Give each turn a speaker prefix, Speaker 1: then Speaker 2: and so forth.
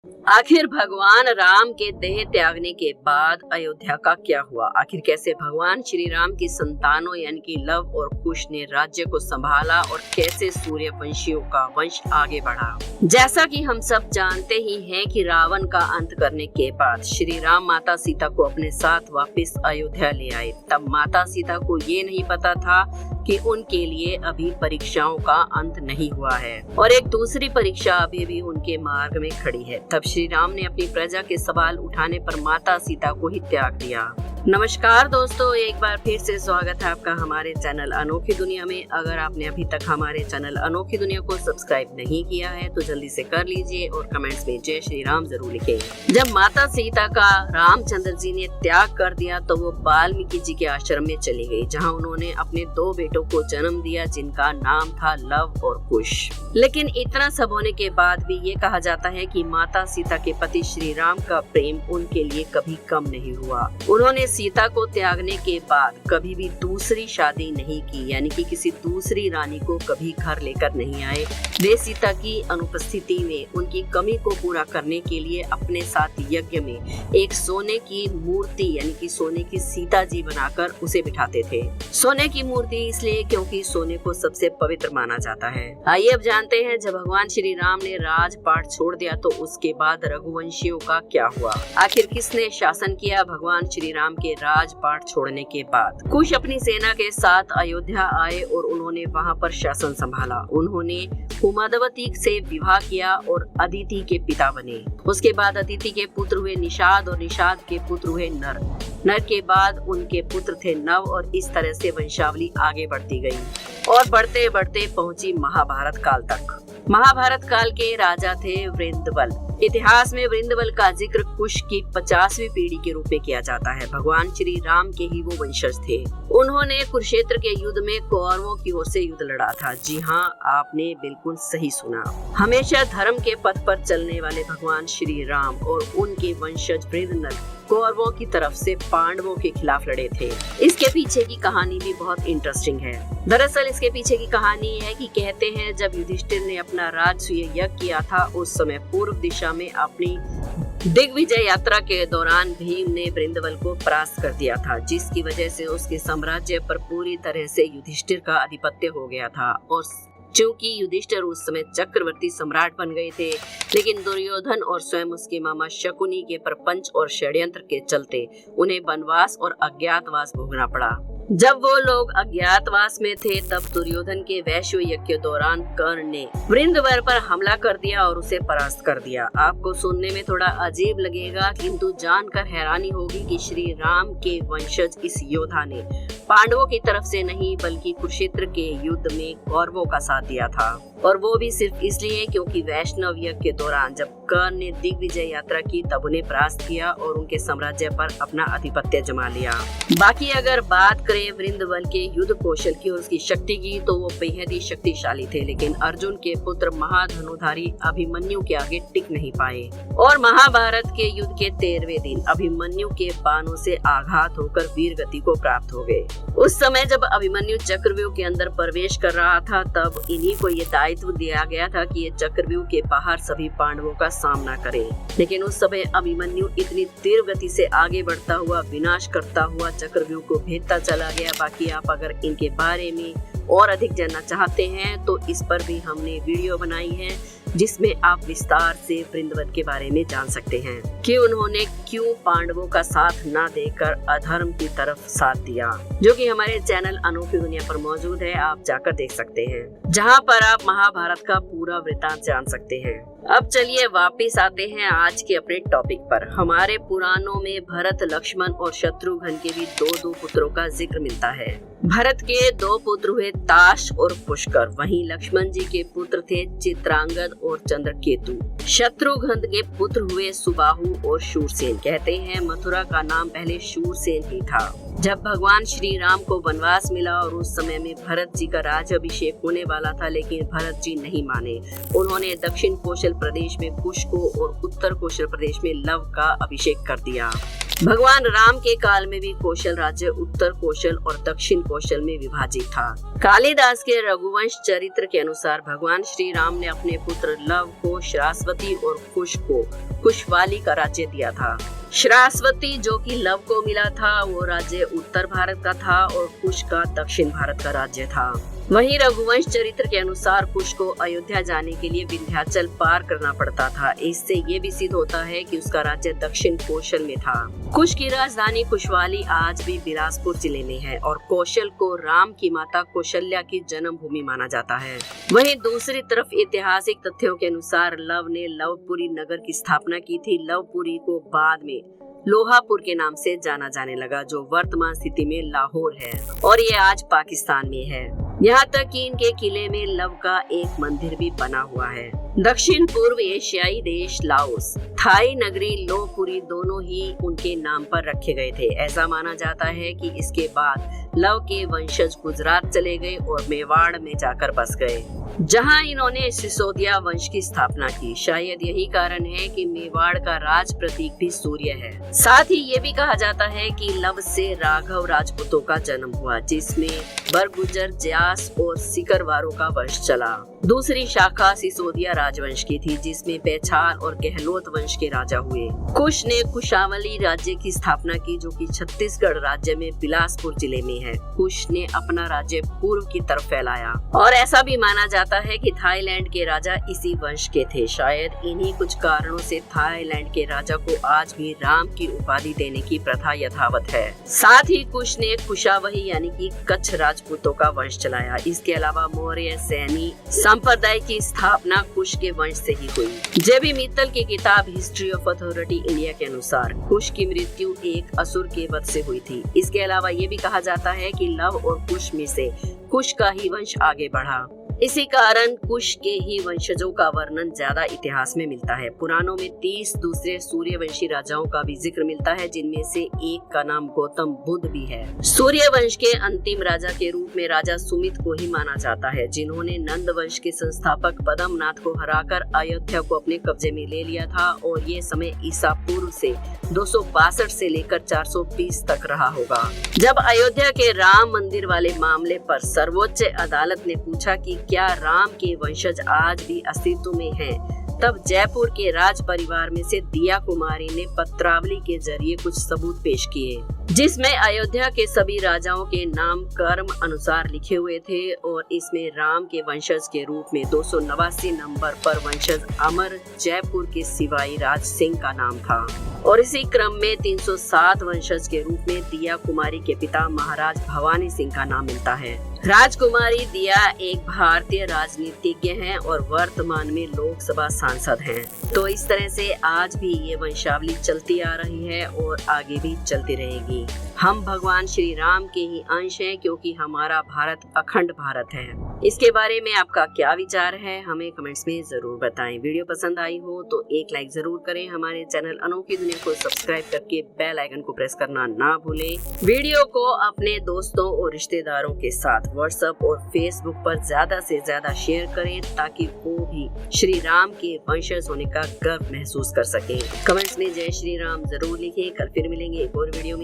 Speaker 1: आखिर भगवान राम के देह त्यागने के बाद अयोध्या का क्या हुआ? आखिर कैसे भगवान श्री राम की संतानों यानी कि लव और कुश ने राज्य को संभाला और कैसे सूर्यवंशियों का वंश आगे बढ़ा? जैसा कि हम सब जानते ही हैं कि रावण का अंत करने के बाद श्री राम माता सीता को अपने साथ वापस अयोध्या ले आए। तब माता सीता को ये नहीं पता था कि उनके लिए अभी परीक्षाओं का अंत नहीं हुआ है और एक दूसरी परीक्षा अभी भी उनके मार्ग में खड़ी है। तब श्री राम ने अपनी प्रजा के सवाल उठाने पर माता सीता को ही त्याग दिया। नमस्कार दोस्तों, एक बार फिर से स्वागत है आपका हमारे चैनल अनोखी दुनिया में। अगर आपने अभी तक हमारे चैनल अनोखी दुनिया को सब्सक्राइब नहीं किया है तो जल्दी से कर लीजिए और कमेंट्स में जय श्री राम जरूर लिखें। जब माता सीता का रामचंद्र जी ने त्याग कर दिया तो वो वाल्मीकि जी के आश्रम में चली गई, जहाँ उन्होंने अपने 2 बेटों को जन्म दिया जिनका नाम था लव और कुश। लेकिन इतना सब होने के बाद भी ये कहा जाता है कि माता सीता के पति श्री राम का प्रेम उनके लिए कभी कम नहीं हुआ। उन्होंने सीता को त्यागने के बाद कभी भी दूसरी शादी नहीं की, यानी कि किसी दूसरी रानी को कभी घर लेकर नहीं आए। वे सीता की अनुपस्थिति में उनकी कमी को पूरा करने के लिए अपने साथ यज्ञ में एक सोने की मूर्ति यानी कि सोने की सीता जी बनाकर उसे बिठाते थे। सोने की मूर्ति इसलिए क्योंकि सोने को सबसे पवित्र माना जाता है। आइए अब जानते हैं, जब भगवान श्री राम ने राजपाट छोड़ दिया तो उसके बाद रघुवंशियों का क्या हुआ? आखिर किसने शासन किया भगवान श्री राम के राजपाट छोड़ने के बाद? कुश अपनी सेना के साथ अयोध्या आए और उन्होंने वहां पर शासन संभाला। उन्होंने हुमादवती से विवाह किया और अदिति के पिता बने। उसके बाद अदिति के पुत्र हुए निषाद और निषाद के पुत्र हुए नर। नर के बाद उनके पुत्र थे नव और इस तरह से वंशावली आगे बढ़ती गई और बढ़ते बढ़ते पहुंची महाभारत काल तक। महाभारत काल के राजा थे वृंदबल। इतिहास में वृंदबल का जिक्र कुश की 50वीं पीढ़ी के रूप में किया जाता है। भगवान श्री राम के ही वो वंशज थे। उन्होंने कुरुक्षेत्र के युद्ध में कौरवों की ओर से युद्ध लड़ा था। जी हाँ, आपने बिल्कुल सही सुना। हमेशा धर्म के पथ पर चलने वाले भगवान श्री राम और उनके वंशज वृंदनल कौरवों की तरफ से पांडवों के खिलाफ लड़े थे। इसके पीछे की कहानी भी बहुत इंटरेस्टिंग है। दरअसल इसके पीछे की कहानी है कि कहते हैं जब युधिष्ठिर ने अपना राजसूय यज्ञ किया था उस समय पूर्व दिशा में अपनी दिग्विजय यात्रा के दौरान भीम ने वृंदबल को परास्त कर दिया था, जिसकी वजह से उसके साम्राज्य पर पूरी तरह से युधिष्ठिर का आधिपत्य हो गया था। और चूंकि युधिष्ठिर उस समय चक्रवर्ती सम्राट बन गए थे, लेकिन दुर्योधन और स्वयं उसके मामा शकुनी के प्रपंच और षड्यंत्र के चलते उन्हें वनवास और अज्ञातवास भोगना पड़ा। जब वो लोग अज्ञातवास में थे तब दुर्योधन के वैश्व यज्ञ के दौरान कर्ण ने वृंदवर पर हमला कर दिया और उसे परास्त कर दिया। आपको सुनने में थोड़ा अजीब लगेगा, किंतु जानकर हैरानी होगी कि श्री राम के वंशज इस योद्धा ने पांडवों की तरफ से नहीं बल्कि कुरुक्षेत्र के युद्ध में कौरवों का साथ दिया था, और वो भी सिर्फ इसलिए क्योंकि वैष्णव यज्ञ के दौरान जब कर्ण ने दिग्विजय यात्रा की तब उन्हें परास्त किया और उनके साम्राज्य पर अपना आधिपत्य जमा लिया। बाकी अगर बात करें वृंदबल के युद्ध कौशल की और उसकी शक्ति की तो वो बेहद ही शक्तिशाली थे, लेकिन अर्जुन के पुत्र महाधनुधारी अभिमन्यु के आगे टिक नहीं पाए और महाभारत के युद्ध के 13वें दिन अभिमन्यु के बाणों से आघात होकर वीर गति को प्राप्त हो गए। उस समय जब अभिमन्यु चक्रव्यूह के अंदर प्रवेश कर रहा था तब इन्हीं को ये दायित्व दिया गया था कि ये चक्रव्यूह के बाहर सभी पांडवों का सामना करे। लेकिन उस समय अभिमन्यु इतनी तीव्र गति से आगे बढ़ता हुआ विनाश करता हुआ चक्रव्यूह को भेदता चला गया। बाकी आप अगर इनके बारे में और अधिक जानना चाहते हैं तो इस पर भी हमने वीडियो बनाई है जिसमें आप विस्तार से वृंदवन के बारे में जान सकते हैं कि उन्होंने क्यों पांडवों का साथ न देकर अधर्म की तरफ साथ दिया, जो कि हमारे चैनल अनोखी दुनिया पर मौजूद है। आप जाकर देख सकते हैं, जहां पर आप महाभारत का पूरा वृतांत जान सकते हैं। अब चलिए वापस आते हैं आज के अपने टॉपिक पर। हमारे पुराणों में भरत, लक्ष्मण और शत्रुघ्न के भी दो पुत्रों का जिक्र मिलता है। भरत के 2 पुत्र हुए ताश और पुष्कर, वहीं लक्ष्मण जी के पुत्र थे चित्रांगद और चंद्रकेतु। शत्रुघ्न के पुत्र हुए सुबाहु और शूरसेन। कहते हैं मथुरा का नाम पहले शूरसेन ही था। जब भगवान श्री राम को वनवास मिला और उस समय में भरत जी का राज्याभिषेक होने वाला था, लेकिन भरत जी नहीं माने। उन्होंने दक्षिण कौशल प्रदेश में कुश को और उत्तर कौशल प्रदेश में लव का अभिषेक कर दिया। भगवान राम के काल में भी कौशल राज्य उत्तर कौशल और दक्षिण कौशल में विभाजित था। कालिदास के रघुवंश चरित्र के अनुसार भगवान श्री राम ने अपने पुत्र लव को श्रावस्ती और कुश को कुशवाली का राज्य दिया था। श्रावस्ती जो कि लव को मिला था वो राज्य उत्तर भारत का था और कुश का दक्षिण भारत का राज्य था। वहीं रघुवंश चरित्र के अनुसार कुश को अयोध्या जाने के लिए विंध्याचल पार करना पड़ता था। इससे ये भी सिद्ध होता है कि उसका राज्य दक्षिण कौशल में था। कुश की राजधानी कुशवाली आज भी बिलासपुर जिले में है और कौशल को राम की माता कौशल्या की जन्म भूमि माना जाता है। वहीं दूसरी तरफ ऐतिहासिक तथ्यों के अनुसार लव ने लवपुरी नगर की स्थापना की थी। लवपुरी को बाद में लोहापुर के नाम से जाना जाने लगा जो वर्तमान स्थिति में लाहौर है और ये आज पाकिस्तान में है। यहाँ तक कि इनके किले में लव का एक मंदिर भी बना हुआ है। दक्षिण पूर्व एशियाई देश लाओस, थाई नगरी लोहपुरी दोनों ही उनके नाम पर रखे गए थे। ऐसा माना जाता है कि इसके बाद लव के वंशज गुजरात चले गए और मेवाड़ में जाकर बस गए जहां इन्होंने सिसोदिया वंश की स्थापना की। शायद यही कारण है कि मेवाड़ का राज प्रतीक भी सूर्य है। साथ ही ये भी कहा जाता है कि लव से राघव राजपूतों का जन्म हुआ जिसमें बरगुजर, ज्यास और सिकरवारों का वंश चला। दूसरी शाखा सिसोदिया राजवंश की थी जिसमें पैछार और गहलोत वंश के राजा हुए। कुश ने कुशावली राज्य की स्थापना की जो कि छत्तीसगढ़ राज्य में बिलासपुर जिले में है। कुश ने अपना राज्य पूर्व की तरफ फैलाया और ऐसा भी माना जाता है कि थाईलैंड के राजा इसी वंश के थे। शायद इन्हीं कुछ कारणों से थाईलैंड के राजा को आज भी राम की उपाधि देने की प्रथा यथावत है। साथ ही कुश ने कुशावही यानी कि कच्छ राजपूतों का वंश चलाया। इसके अलावा मौर्य सैनी संप्रदाय की स्थापना कुश के वंश से ही हुई। जेबी मित्तल की किताब हिस्ट्री ऑफ अथॉरिटी इंडिया के अनुसार कुश की मृत्यु एक असुर के वध से हुई थी। इसके अलावा ये भी कहा जाता है कि लव और कुश में से कुश का ही वंश आगे बढ़ा। इसी कारण कुश के ही वंशजों का वर्णन ज्यादा इतिहास में मिलता है। पुराणों में 30 दूसरे सूर्यवंशी राजाओं का भी जिक्र मिलता है जिनमें से एक का नाम गौतम बुद्ध भी है। सूर्यवंश के अंतिम राजा के रूप में राजा सुमित को ही माना जाता है जिन्होंने नंद वंश के संस्थापक पद्मनाथ को हराकर अयोध्या को अपने कब्जे में ले लिया था और ये समय ईसा पूर्व से 262 से लेकर 420 तक रहा होगा। जब अयोध्या के राम मंदिर वाले मामले पर सर्वोच्च अदालत ने पूछा कि क्या राम के वंशज आज भी अस्तित्व में हैं, तब जयपुर के राज परिवार में से दिया कुमारी ने पत्रावली के जरिए कुछ सबूत पेश किए जिसमें अयोध्या के सभी राजाओं के नाम कर्म अनुसार लिखे हुए थे और इसमें राम के वंशज के रूप में 289 नंबर पर वंशज अमर जयपुर के सिवाई राज सिंह का नाम था और इसी क्रम में 307 वंशज के रूप में दिया कुमारी के पिता महाराज भवानी सिंह का नाम मिलता है। राजकुमारी दिया एक भारतीय राजनीतिज्ञ हैं और वर्तमान में लोकसभा सांसद हैं। तो इस तरह से आज भी ये वंशावली चलती आ रही है और आगे भी चलती रहेगी। हम भगवान श्री राम के ही अंश हैं क्योंकि हमारा भारत अखंड भारत है। इसके बारे में आपका क्या विचार है हमें कमेंट्स में जरूर बताएं। वीडियो पसंद आई हो तो एक लाइक जरूर करें। हमारे चैनल अनोखी दुनिया को सब्सक्राइब करके बेल आइकन को प्रेस करना ना भूलें। वीडियो को अपने दोस्तों और रिश्तेदारों के साथ व्हाट्सएप और फेसबुक पर ज्यादा से ज्यादा शेयर करें ताकि वो भी श्री राम के वंशज होने का गर्व महसूस कर सकें। कमेंट्स में जय श्री राम जरूर लिखें। कल फिर मिलेंगे एक और वीडियो में।